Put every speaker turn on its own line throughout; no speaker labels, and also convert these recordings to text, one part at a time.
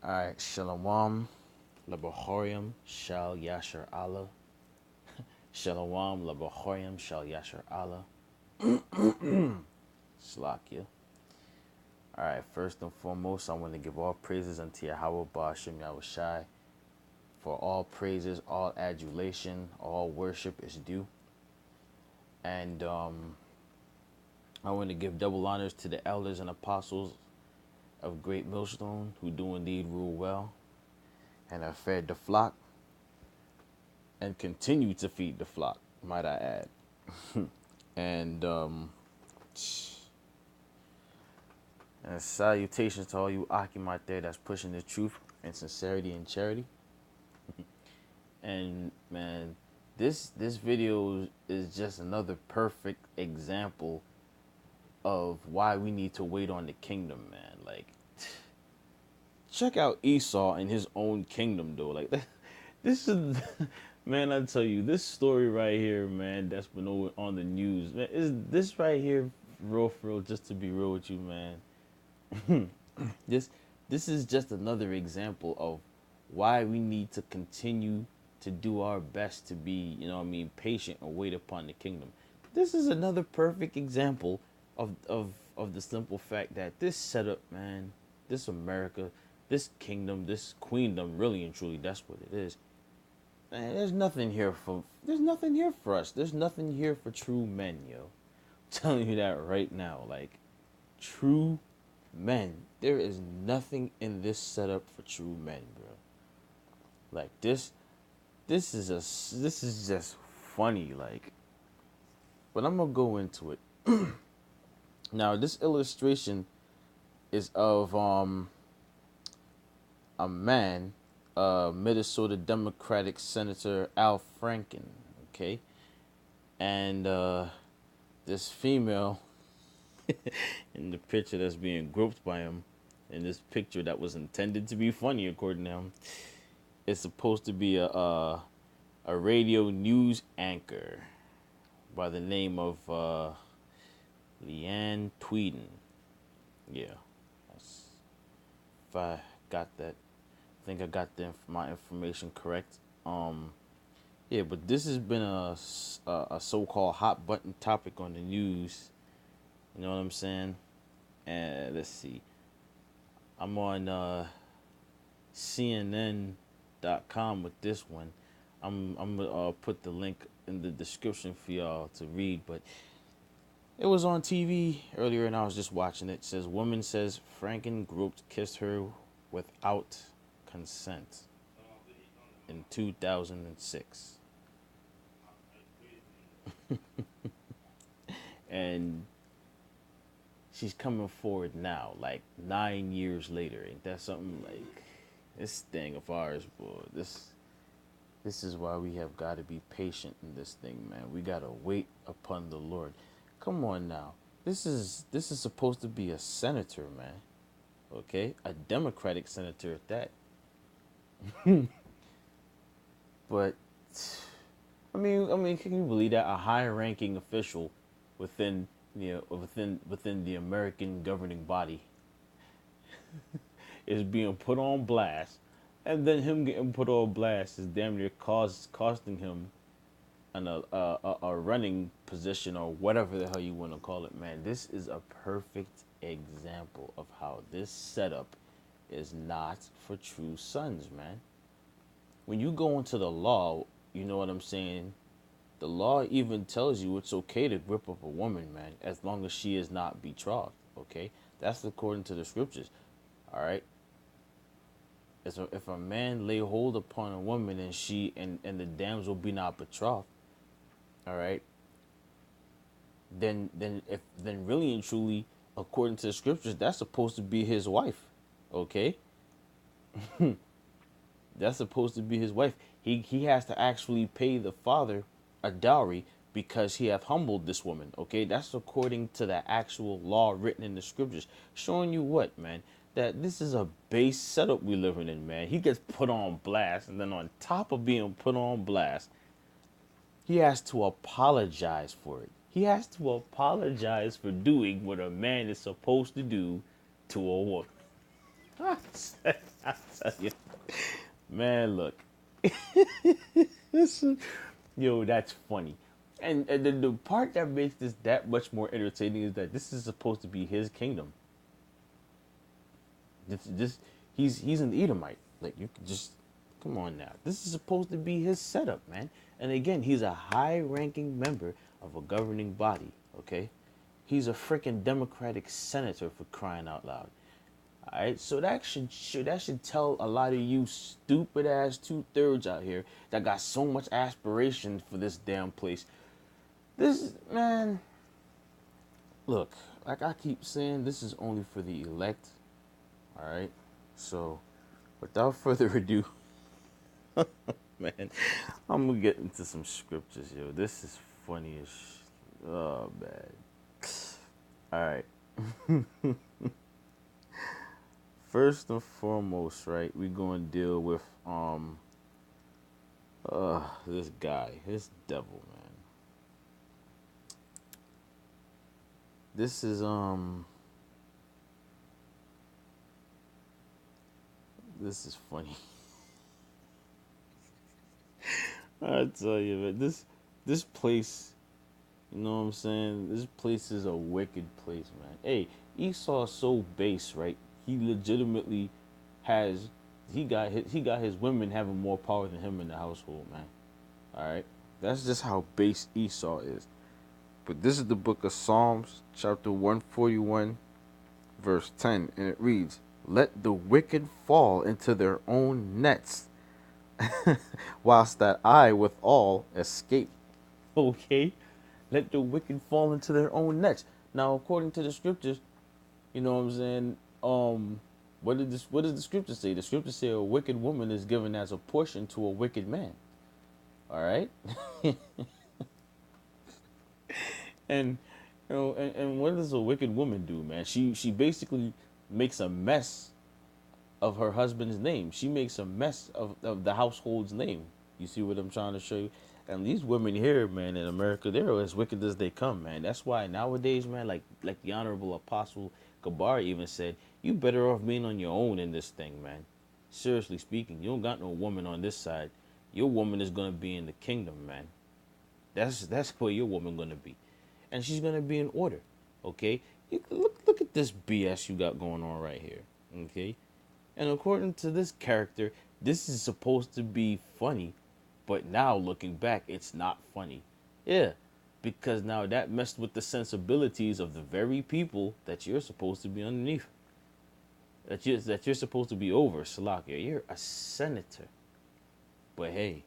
All right, Shalom, Labahorium, Shal Yasharahlah. Shalom, Labahorium, Shal Yasharahlah. Slakia. All right, first and foremost, I want to give all praises unto Yahweh Ba'ashem Yahushai. For all praises, all adulation, all worship is due. And I want to give double honors to the elders and apostles of Great Millstone who do indeed rule well and have fed the flock and continue to feed the flock, might I add. And and salutations to all you Akim out there that's pushing the truth and sincerity and charity. And man, this video is just another perfect example of why we need to wait on the kingdom, man. Like, check out Esau and his own kingdom, though. Like, this is, man, I tell you, this story right here, man, that's been on the news, man, is this right here, real for real, just to be real with you, man. this this is just another example of why we need to continue to do our best to be, patient and wait upon the kingdom. This is another perfect example of the simple fact that this setup, man, this America, this kingdom, this queendom, really and truly, that's what it is. Man, there's nothing here for us. There's nothing here for true men, yo. I'm telling you that right now. Like, true men. There is nothing in this setup for true men, bro. Like this is just funny, like. But I'm gonna go into it. Now, this illustration is of a man, Minnesota Democratic Senator Al Franken, okay? And this female in the picture that's being groped by him, in this picture that was intended to be funny according to him, is supposed to be a radio news anchor by the name of Leanne Tweeden. Yeah, if I got that, I think I got my information correct. Yeah, but this has been a so-called hot button topic on the news. You know what I'm saying? And let's see, I'm on CNN.com with this one. I'm gonna put the link in the description for y'all to read, but it was on TV earlier and I was just watching it. It says, woman says Franken groped kissed her without consent in 2006. And she's coming forward now, like 9 years later. Ain't that something? Like, this thing of ours, boy. This is why we have got to be patient in this thing, man. We got to wait upon the Lord. Come on now. This is supposed to be a senator, man. Okay? A Democratic senator at that. But I mean, can you believe that a high-ranking official within the American governing body is being put on blast, and then him getting put on blast is damn near costing him a running position or whatever the hell you want to call it, man. This is a perfect example of how this setup is not for true sons, man. When you go into the law, you know what I'm saying? The law even tells you it's okay to grip up a woman, man, as long as she is not betrothed, okay? That's according to the scriptures, all right? If a man lay hold upon a woman and and the damsel be not betrothed, all right, then really and truly, according to the scriptures, that's supposed to be his wife, okay? That's supposed to be his wife. He has to actually pay the father a dowry because he hath humbled this woman. Okay, that's according to the actual law written in the scriptures, showing you what, man, that this is a base setup we living in, man. He gets put on blast, and then on top of being put on blast, he has to apologize for it. He has to apologize for doing what a man is supposed to do to a woman. Man, look. Yo, that's funny. And the part that makes this that much more entertaining is that this is supposed to be his kingdom. This he's an Edomite. Like you could just come on now. This is supposed to be his setup, man. And again, he's a high-ranking member of a governing body. Okay, he's a freaking Democratic senator for crying out loud. All right, so that should tell a lot of you stupid ass 2/3 out here that got so much aspiration for this damn place. This man, look, like I keep saying, this is only for the elect. All right, so without further ado, man, I'm gonna get into some scriptures, yo. This is funny as oh man. All right. First and foremost, right, we're gonna deal with this guy, this devil, man. This is this is funny. I tell you, man, this place, you know what I'm saying? This place is a wicked place, man. Hey, Esau's so base, right? He legitimately has he got his women having more power than him in the household, man. All right, that's just how base Esau is. But this is the book of Psalms, chapter 141, verse 10, and it reads, "Let the wicked fall into their own nets, whilst that I withal escape." Okay, let the wicked fall into their own nets. Now, according to the scriptures, you know what I'm saying? What does the scripture say? The scripture say a wicked woman is given as a portion to a wicked man. All right, and and what does a wicked woman do, man? She basically makes a mess of her husband's name. She makes a mess of the household's name. You see what I'm trying to show you? And these women here, man, in America, they're as wicked as they come, man. That's why nowadays, man, like the Honorable Apostle Gabar even said, you better off being on your own in this thing, man. Seriously speaking, you don't got no woman on this side. Your woman is gonna be in the kingdom, man. That's where your woman gonna be, and she's gonna be in order. Okay, look at this BS you got going on right here. Okay, and according to this character, this is supposed to be funny, but now looking back, it's not funny. Yeah, because now that messed with the sensibilities of the very people that you're supposed to be underneath. That you're supposed to be over, Salakia. You're a senator. But hey.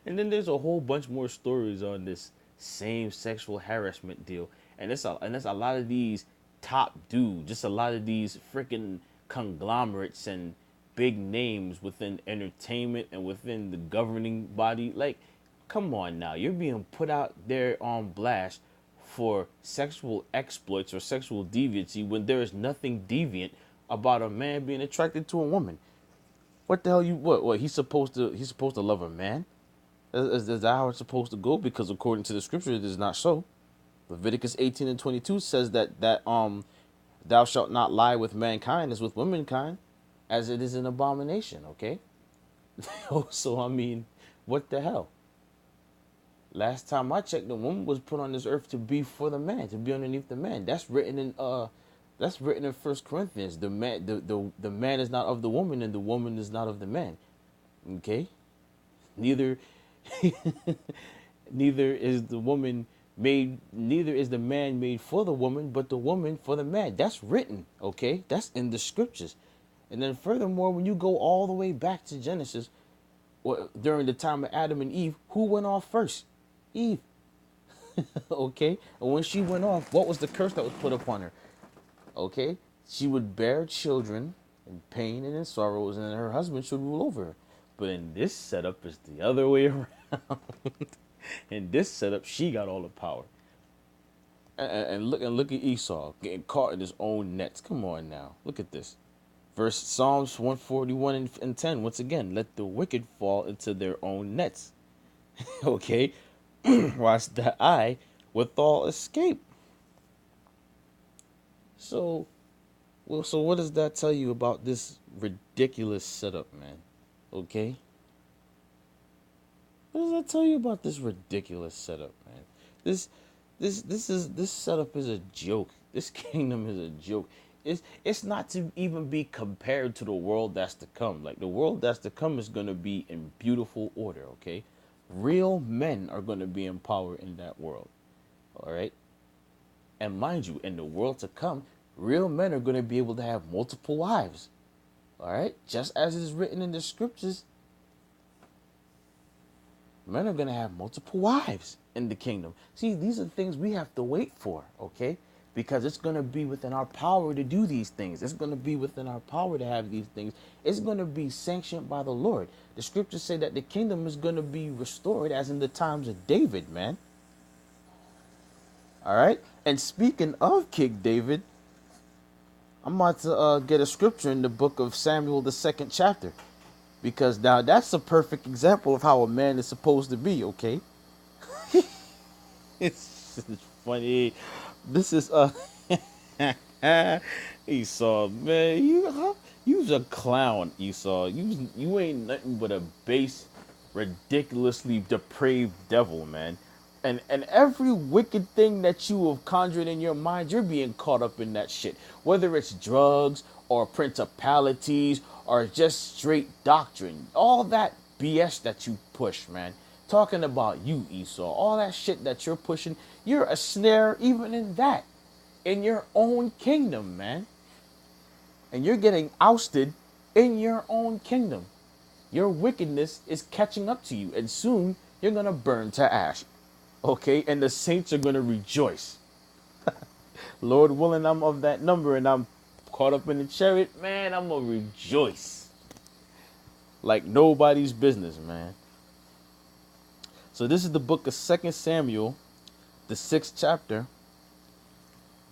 And then there's a whole bunch more stories on this same sexual harassment deal. And it's a lot of these top dudes, just a lot of these freaking conglomerates and big names within entertainment and within the governing body. Like, come on now. You're being put out there on blast for sexual exploits or sexual deviancy when there is nothing deviant about a man being attracted to a woman. What the hell what he's supposed to love a man? Is that how it's supposed to go? Because according to the scripture, it is not so. Leviticus 18:22 says that thou shalt not lie with mankind as with womankind, as it is an abomination. Okay, so I mean, what the hell? Last time I checked, the woman was put on this earth to be for the man, to be underneath the man. That's written in First Corinthians. The man is not of the woman, and the woman is not of the man. Okay, neither neither is the woman made. Neither is the man made for the woman, but the woman for the man. That's written. Okay, that's in the scriptures. And then furthermore, when you go all the way back to Genesis, during the time of Adam and Eve, who went off first? Eve. Okay, and when she went off, what was the curse that was put upon her? Okay, she would bear children in pain and in sorrows, and then her husband should rule over her. But in this setup, it's the other way around. In this setup, she got all the power. And look at Esau getting caught in his own nets. Come on now, look at this. Verse Psalms 141 and 10. Once again, let the wicked fall into their own nets. Okay, whilst that I withal escape. So Well, so what does that tell you about this ridiculous setup, man? Okay? What does that tell you about this ridiculous setup, man? This this setup is a joke. This kingdom is a joke. It's not to even be compared to the world that's to come. Like the world that's to come is gonna be in beautiful order, okay? Real men are gonna be in power in that world. All right? And mind you, in the world to come, real men are gonna be able to have multiple wives. All right? Just as is written in the scriptures, men are going to have multiple wives in the kingdom. See, these are things we have to wait for, okay? Because it's going to be within our power to do these things. It's going to be within our power to have these things. It's going to be sanctioned by the Lord. The scriptures say that the kingdom is going to be restored as in the times of David, man. All right? And speaking of King David, I'm about to get a scripture in the book of Samuel, the 2nd chapter. Because now that's a perfect example of how a man is supposed to be, okay? It's funny. This is Esau, man. You's a clown, Esau. You ain't nothing but a base, ridiculously depraved devil, man. And every wicked thing that you have conjured in your mind, you're being caught up in that shit. Whether it's drugs or principalities or just straight doctrine, all that BS that you push, man. Talking about you, Esau, all that shit that you're pushing, you're a snare even in that, in your own kingdom, man. And you're getting ousted in your own kingdom. Your wickedness is catching up to you, and soon you're gonna burn to ash. Okay, and the saints are gonna rejoice. Lord willing, I'm of that number and I'm caught up in the chariot, man, I'm gonna rejoice. Like nobody's business, man. So this is the book of 2 Samuel, the 6th chapter,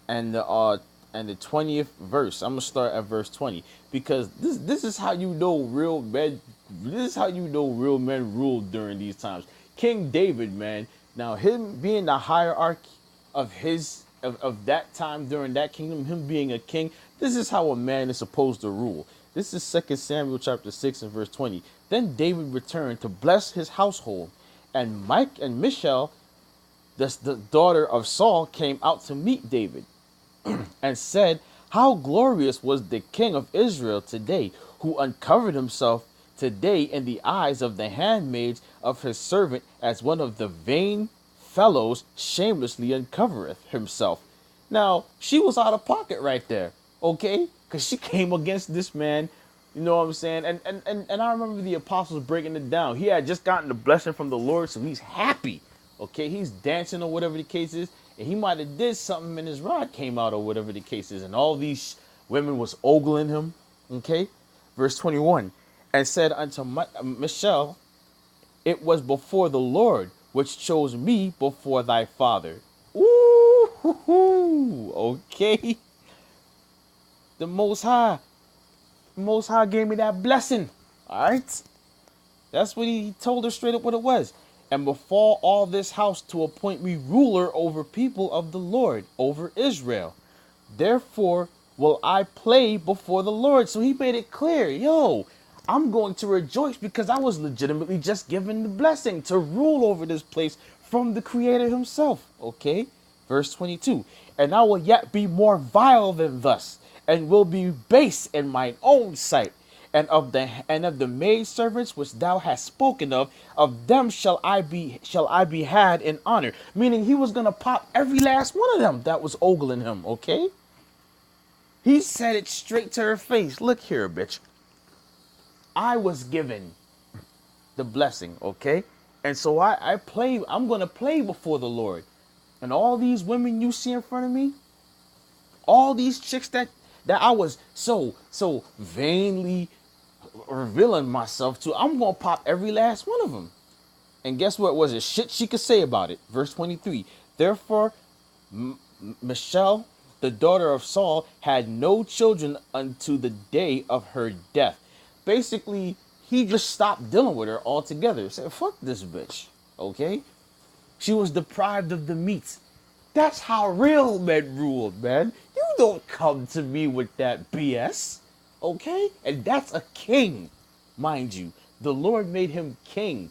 and the 20th verse. I'm gonna start at verse 20 because this is how you know real men. This is how you know real men ruled during these times. King David, man. Now him being the hierarchy of of that time during that kingdom, him being a king. This is how a man is supposed to rule. This is 2 Samuel chapter 6 and verse 20. Then David returned to bless his household, and Mike and Michal, the daughter of Saul, came out to meet David and said, "How glorious was the king of Israel today, who uncovered himself today in the eyes of the handmaids of his servant, as one of the vain fellows shamelessly uncovereth himself." Now, she was out of pocket right there, okay? Because she came against this man, you know what I'm saying? And I remember the apostles breaking it down. He had just gotten the blessing from the Lord, so he's happy, okay? He's dancing or whatever the case is, and he might have did something and his rod came out or whatever the case is, and all these women was ogling him, okay? Verse 21, and said unto Michal, "It was before the Lord which chose me before thy father." Ooh, okay. The Most High gave me that blessing. All right. That's what he told her straight up what it was. "And before all this house to appoint me ruler over people of the Lord, over Israel. Therefore will I play before the Lord." So he made it clear, yo, I'm going to rejoice because I was legitimately just given the blessing to rule over this place from the Creator himself. Okay. Verse 22. "And I will yet be more vile than thus, and will be base in mine own sight. And of the maid servants which thou hast spoken of them shall I be had in honor." Meaning he was gonna pop every last one of them that was ogling him, okay? He said it straight to her face. "Look here, bitch. I was given the blessing, okay? And so I'm gonna play before the Lord. And all these women you see in front of me, all these chicks that I was so vainly revealing myself to, I'm gonna pop every last one of them." And guess what? Was it shit she could say about it? Verse 23. "Therefore Michal, the daughter of Saul, had no children unto the day of her death." Basically, he just stopped dealing with her altogether. He said, "Fuck this bitch." Okay? She was deprived of the meat. That's how real men ruled, man. You don't come to me with that BS. Okay? And that's a king, mind you. The Lord made him king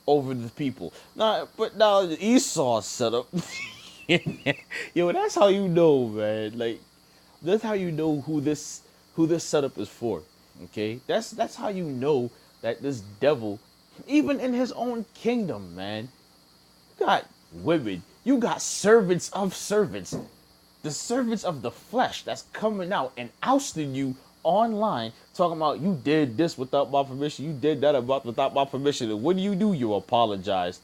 over the people. Now, but now Esau set up. Yo, that's how you know, man. Like, that's how you know who this setup is for. Okay? That's how you know that this devil, even in his own kingdom, man, you got women, you got servants of servants, the servants of the flesh that's coming out and ousting you online, talking about you did this without my permission, you did that without my permission, and what do? You apologize.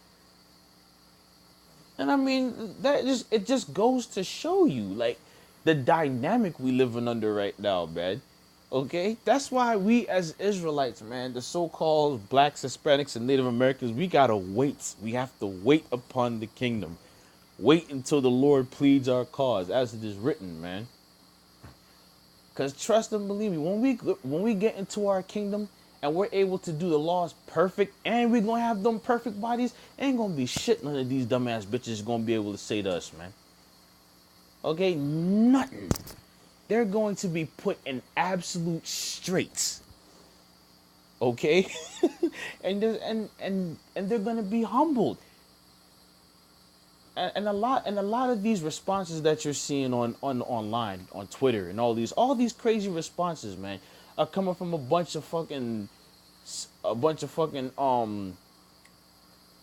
And I mean, it just goes to show you, like, the dynamic we living under right now, man. Okay, that's why we as Israelites, man, the so-called blacks, Hispanics, and Native Americans, we gotta wait. We have to wait upon the kingdom. Wait until the Lord pleads our cause, as it is written, man. Because trust and believe me, when we get into our kingdom and we're able to do the laws perfect, and we're gonna have them perfect bodies, ain't gonna be shit none of these dumbass bitches gonna be able to say to us, man. Okay, nothing. They're going to be put in absolute straits. Okay, and they're gonna be humbled. And a lot of these responses that you're seeing on online, on Twitter, and all these crazy responses, man, are coming from a bunch of fucking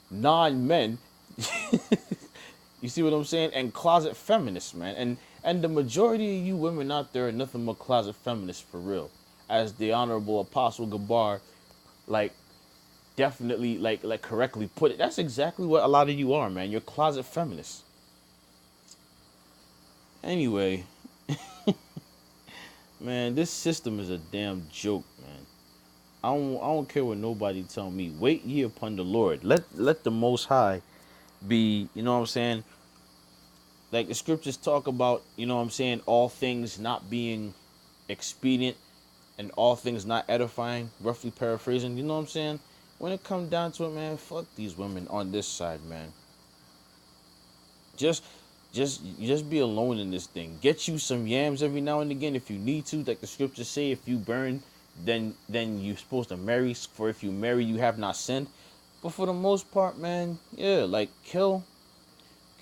non-men. You see what I'm saying? And closet feminists, man. And the majority of you women out there are nothing but closet feminists for real. As the Honorable Apostle Gabar, like, definitely, like correctly put it. That's exactly what a lot of you are, man. You're closet feminists. Anyway, man, this system is a damn joke, man. I don't care what nobody tell me. Wait ye upon the Lord. Let the Most High be, you know what I'm saying? Like the scriptures talk about, you know what I'm saying, all things not being expedient and all things not edifying, roughly paraphrasing, you know what I'm saying? When it comes down to it, man, fuck these women on this side, man. Just just be alone in this thing. Get you some yams every now and again if you need to. Like the scriptures say, if you burn, then you're supposed to marry. For if you marry, you have not sinned. But for the most part, man, yeah, like kill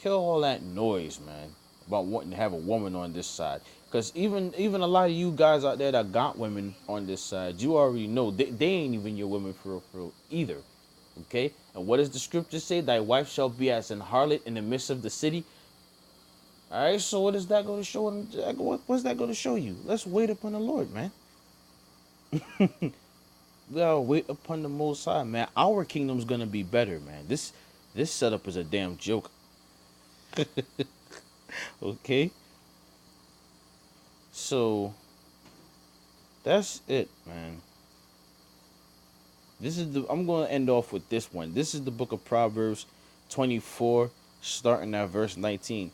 all that noise, man, about wanting to have a woman on this side. Because even a lot of you guys out there that got women on this side, you already know they ain't even your women for real either. Okay? And what does the scripture say? Thy wife shall be as an harlot in the midst of the city. All right, so what is that going to show? What's that going to show you? Let's wait upon the Lord, man. We gotta wait upon the Most High, man. Our kingdom's gonna be better, man. This setup is a damn joke. Okay, so that's it, man. I'm gonna end off with this one. This is the book of Proverbs 24, starting at verse 19.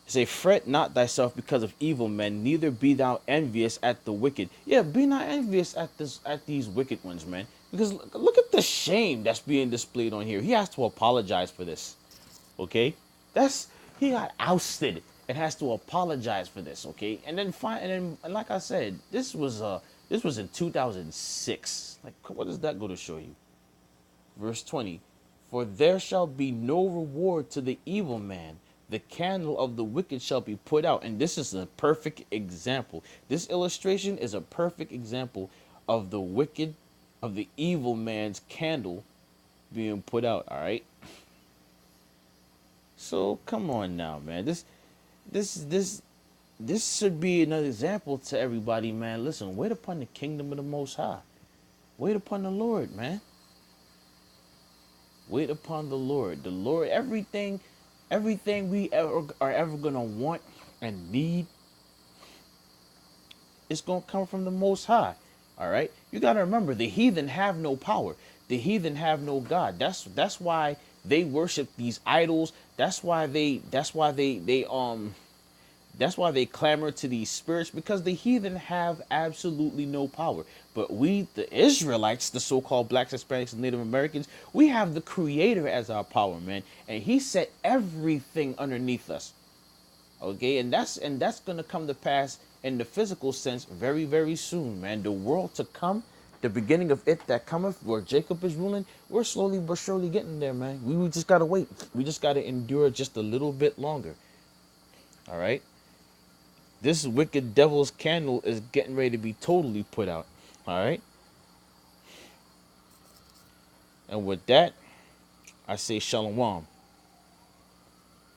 Say, fret not thyself because of evil men, neither be thou envious at the wicked. Yeah, be not envious at these wicked ones, man. Because look at the shame that's being displayed on here. He has to apologize for this. Okay? He got ousted and has to apologize for this, okay? And like I said, this was in 2006. Like, what does that go to show you? Verse 20. For there shall be no reward to the evil man. The candle of the wicked shall be put out. And this is a perfect example. This illustration is a perfect example of the evil man's candle being put out. All right. So come on now, man. This should be an example to everybody, man. Listen, wait upon the kingdom of the Most High. Wait upon the Lord, man. Wait upon the Lord. The Lord, everything we are ever gonna want and need is gonna come from the Most High. All right, you gotta remember, the heathen have no power. The heathen have no God. That's why they worship these idols. That's why they clamor to these spirits, because the heathen have absolutely no power. But we, the Israelites, the so-called blacks, Hispanics, and Native Americans, we have the Creator as our power, man. And He set everything underneath us. Okay, and that's gonna come to pass in the physical sense very, very soon, man. The world to come, the beginning of it that cometh, where Jacob is ruling, we're slowly but surely getting there, man. We just gotta wait. We just gotta endure just a little bit longer. All right. This wicked devil's candle is getting ready to be totally put out. All right. And with that, I say shalom.